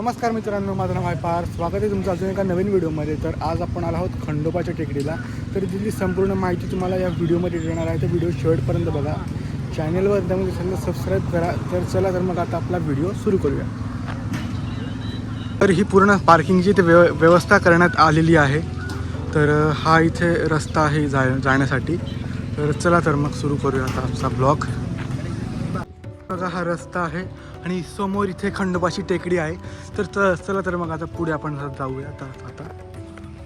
नमस्कार मित्रांनो, माझं नाव आहे पार्थ. स्वागत आहे तुमचं अजून एका नवीन व्हिडिओमध्ये. तर आज आपण आलो आहोत खंडोबाच्या टेकडीला. तर तिथली संपूर्ण माहिती तुम्हाला या व्हिडिओमध्ये देणार आहे. तर व्हिडिओ शेवटपर्यंत बघा. चॅनलवर त्यामध्ये सगळं सबस्क्राईब करा. तर चला तर मग आता आपला व्हिडिओ सुरू करूया. तर ही पूर्ण पार्किंगची इथे व्यवस्था करण्यात आलेली आहे. तर हा इथे रस्ता आहे जाण्यासाठी. तर चला तर मग सुरू करूया आता आमचा ब्लॉग. बघा हा रस्ता आहे आणि समोर इथे खंडोबाची टेकडी आहे. तर चला तर मग आता पुढे आपण जाऊया. आता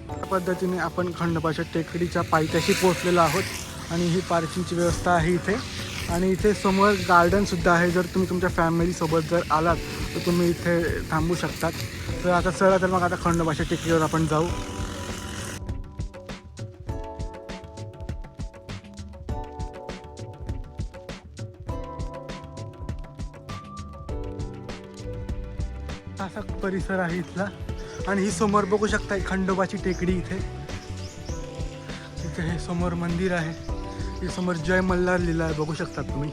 या पद्धतीने आपण खंडोबाच्या टेकडीच्या पायथ्याशी पोहोचलेलो आहोत आणि ही पार्किंगची व्यवस्था आहे इथे. आणि इथे समोर गार्डनसुद्धा आहे. जर तुम्ही तुमच्या फॅमिलीसोबत जर आलात तर तुम्ही इथे थांबू शकतात. तर आता चला तर मग आता खंडोबाच्या टेकडीवर आपण जाऊ. असा परिसर आहे इथला. आणि ही समोर बघू शकता खंडोबाची टेकडी इथे हे समोर मंदिर आहे. हे समोर जय मल्हार लिहिला आहे, बघू शकतात तुम्ही.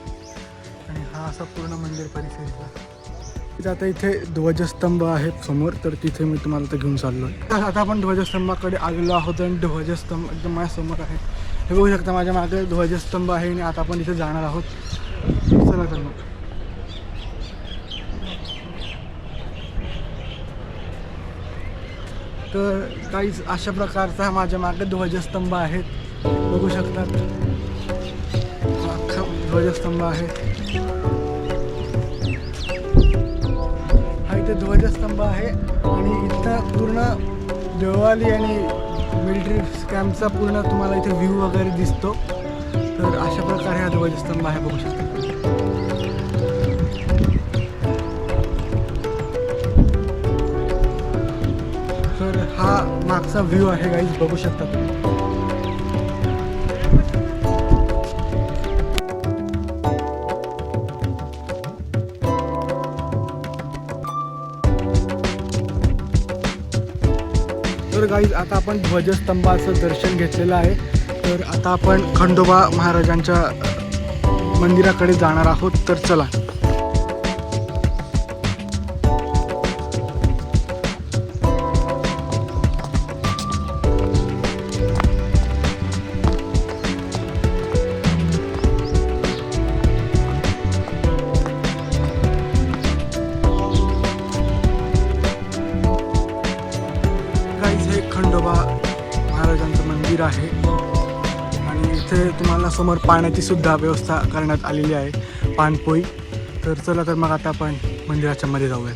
आणि हा असा पूर्ण मंदिर परिसर इथला. आता इथे ध्वजस्तंभ आहे समोर, तर तिथे मी तुम्हाला तर घेऊन चाललो आहे. आता आपण ध्वजस्तंभाकडे आलेलो आहोत आणि ध्वजस्तंभ एकदम माझ्यासमोर आहे. हे बघू शकता माझ्या मागे ध्वजस्तंभ आहे आणि आता आपण इथे जाणार आहोत. चला तर मग. तर काहीच अशा प्रकारचा माझ्या मागे ध्वजस्तंभ आहेत, बघू शकतात. अख्खा ध्वजस्तंभ आहे. हा इथे ध्वजस्तंभ आहे आणि इथं पूर्ण देवाली आणि मिलिटरी कॅम्पचा पूर्ण तुम्हाला इथे व्ह्यू वगैरे दिसतो. तर अशा प्रकारे हा ध्वजस्तंभ आहे, बघू शकता. तर हा मागचा व्ह्यू आहे गाईज, बघू शकता तुम्ही. तर गाईज आता आपण ध्वजस्तंभाचं दर्शन घेतलेलं आहे. तर आता आपण खंडोबा महाराजांच्या मंदिराकडे जाणार आहोत. तर चला. खंडोबा महाराजांचं मंदिर आहे आणि इथे तुम्हाला समोर पाण्याची सुद्धा व्यवस्था करण्यात आलेली आहे, पाणपोई. तर चला तर मग आता आपण मंदिराच्या मध्ये जाऊयात.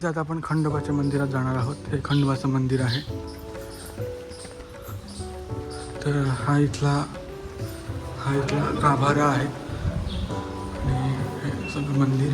आता आपण खंडोबाच्या मंदिरात जाणार आहोत. हे खंडोबाचं मंदिर आहे. तर हा इथला गाभारा आहे आणि हे सगळं मंदिर.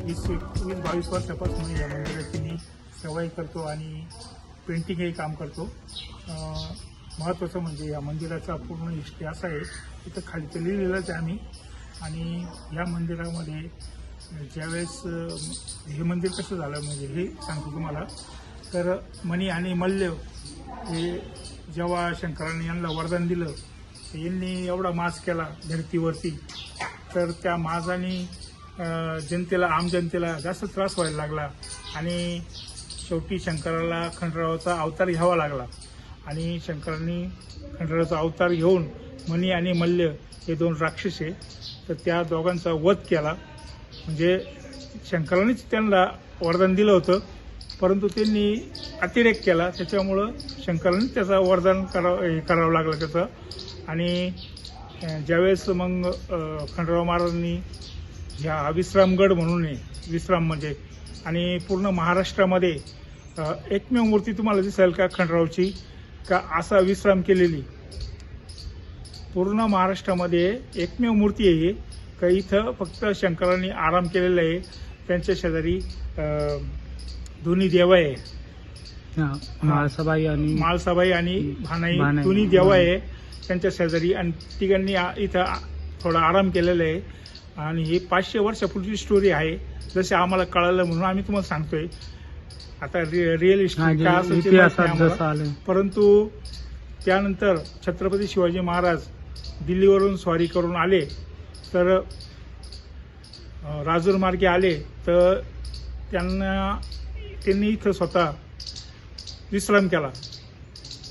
वीस 22 वर्षापासून या मंदिराची मी सेवाही करतो आणि पेंटिंग हे काम करतो. महत्त्वाचं म्हणजे या मंदिराचा पूर्ण हिस्ट्री असा आहे, तिथं खाली तर लिहिलेलंच आहे आम्ही. आणि या मंदिरामध्ये ज्यावेळेस हे मंदिर कसं झालं म्हणजे हे सांगतो तुम्हाला. तर मणी आणि मल्ल हे जेव्हा शंकराने यांना वरदान दिलं, यांनी एवढा माज केला धरतीवरती. तर त्या माजाने जनतेला, आम जनतेला जास्त त्रास व्हायला लागला आणि शेवटी शंकराला खंडरावाचा अवतार घ्यावा लागला. आणि शंकरांनी खंडरावाचा अवतार घेऊन मणी आणि मल्ल हे दोन राक्षस आहे, तर त्या दोघांचा वध केला. म्हणजे शंकरानेच त्यांना वरदान दिलं होतं, परंतु त्यांनी अतिरेक केला. त्याच्यामुळं शंकराने त्याचा वरदान करावं लागलं त्याचं. आणि ज्यावेळेस मग खंडराव महाराजांनी ह्या विश्रामगड म्हणून आहे, विश्राम म्हणजे, आणि पूर्ण महाराष्ट्रामध्ये एकमेव मूर्ती तुम्हाला दिसेल का खंडरावची का असा विश्राम केलेली. पूर्ण महाराष्ट्रामध्ये एकमेव मूर्ती आहे का इथं फक्त शंकरांनी आराम केलेला आहे. त्यांच्या शेजारी दोन्ही देव आहे, म्हाळसाबाई आणि माळसाबाई आणि भानाई भानाई. दोन्ही देव आहे त्यांच्या शेजारी, आणि तिघांनी इथं थोडा आराम केलेला आहे. आणि ही 500 वर्षापूर्वीची स्टोरी आहे, जसे आम्हाला कळालं म्हणून आम्ही तुम्हाला सांगतोय. आता रिअल हिस्ट्री काय असेल ते माहित नाही इतिहासात आम्हाला. जसं आलं. परंतु त्यानंतर छत्रपती शिवाजी महाराज दिल्लीवरून स्वारी करून आले, तर राजूर मार्गे आले, तर त्यांनी इथं स्वतः विश्राम केला.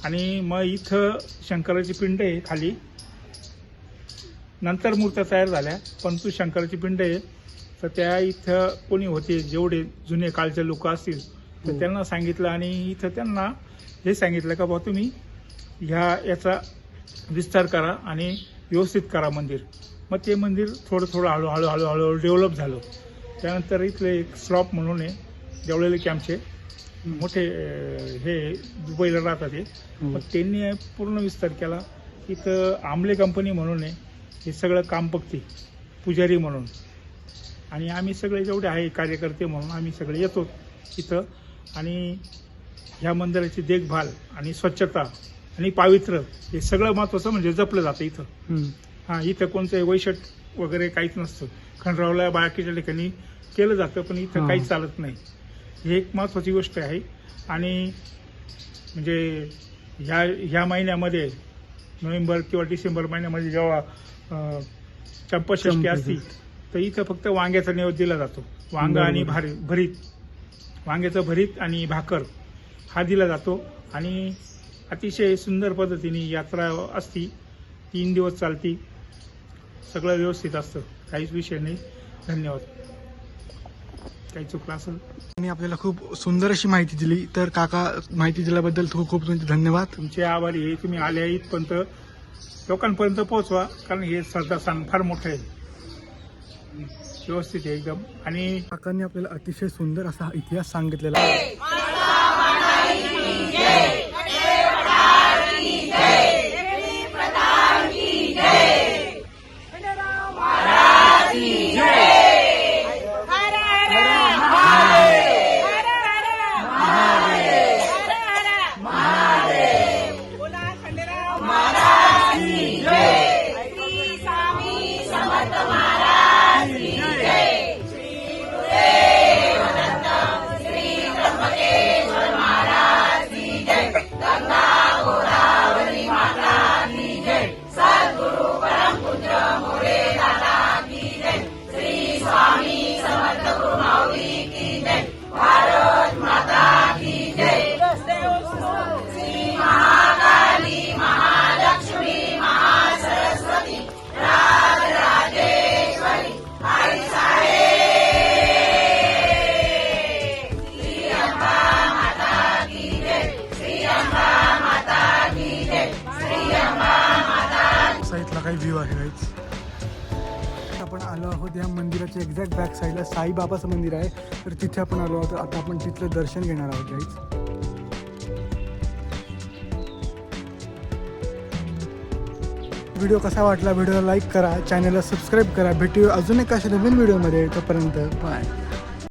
आणि मग इथं शंकराची पिंड आहे खाली, नंतर मूर्त्या तयार झाल्या, परंतु शंकराची पिंड आहे. तर त्या इथं कोणी होते जेवढे जुने काळचे लोक असतील तर त्यांना सांगितलं, आणि इथं त्यांना हे सांगितलं का बाबा तुम्ही याचा विस्तार करा आणि व्यवस्थित करा मंदिर. मग ते मंदिर थोडं थोडं हळूहळू डेव्हलप झालं. त्यानंतर इथले एक स्लॉप म्हणून आहे, देवळेले कॅम्पचे मोठे हे दुबईला राहतात ते, मग त्यांनी पूर्ण विस्तार केला. इथं आमले कंपनी म्हणून आहे, हे सगळं काम बघते पुजारी म्हणून, आणि आम्ही सगळे जेवढे आहे कार्यकर्ते म्हणून आम्ही सगळे येतो इथं. आणि ह्या मंदिराची देखभाल आणि स्वच्छता आणि पावित्र्य हे सगळं महत्त्वाचं म्हणजे जपलं जातं इथं. हां, इथं कोणतं वैशिष्ट्य वगैरे काहीच नसतं. खंडरावला बाकीच्या ठिकाणी केलं जातं, पण इथं काहीच चालत नाही. ही एक महत्त्वाची गोष्ट आहे. आणि म्हणजे ह्या महिन्यामध्ये नोव्हेंबर किंवा डिसेंबर महिन्यामध्ये जेव्हा चंपाषष्ठी असती, तर इथं फक्त वांग्याचा नैवेद्य दिला जातो. वांगा आणि भरीत, वांग्याचं भरीत आणि भाकर हा दिला जातो. आणि अतिशय सुंदर पद्धतीने यात्रा असती, 3 दिवस चालती, सगळं व्यवस्थित असतं, काहीच विषय नाही. धन्यवाद. काही चुकलं असेल. आणि आपल्याला खूप सुंदर अशी माहिती दिली, तर काका माहिती दिल्याबद्दल खूप तुमचे धन्यवाद. तुमचे आभारी आहे. तुम्ही आले इथपर्यंत लोकांपर्यंत पोहोचवा, कारण हे श्रद्धास्थान फार मोठं आहे, व्यवस्थित आहे एकदम. आणि काकांनी आपल्याला अतिशय सुंदर असा इतिहास सांगितलेला आहे. साईडला काही व्ह्यू आहे गाईज. आपण आलो आहोत या मंदिराच्या एक्झॅक्ट बॅक साईडला साईबाबाचं मंदिर आहे, तर तिथे आपण आलो आहोत. आता आपण तिथलं दर्शन घेणार आहोत गाईज. व्हिडिओ कसा वाटला, व्हिडिओला लाईक करा, चॅनलला सबस्क्राईब करा. भेटूया अजून एक अशा नवीन व्हिडिओमध्ये. तोपर्यंत बाय.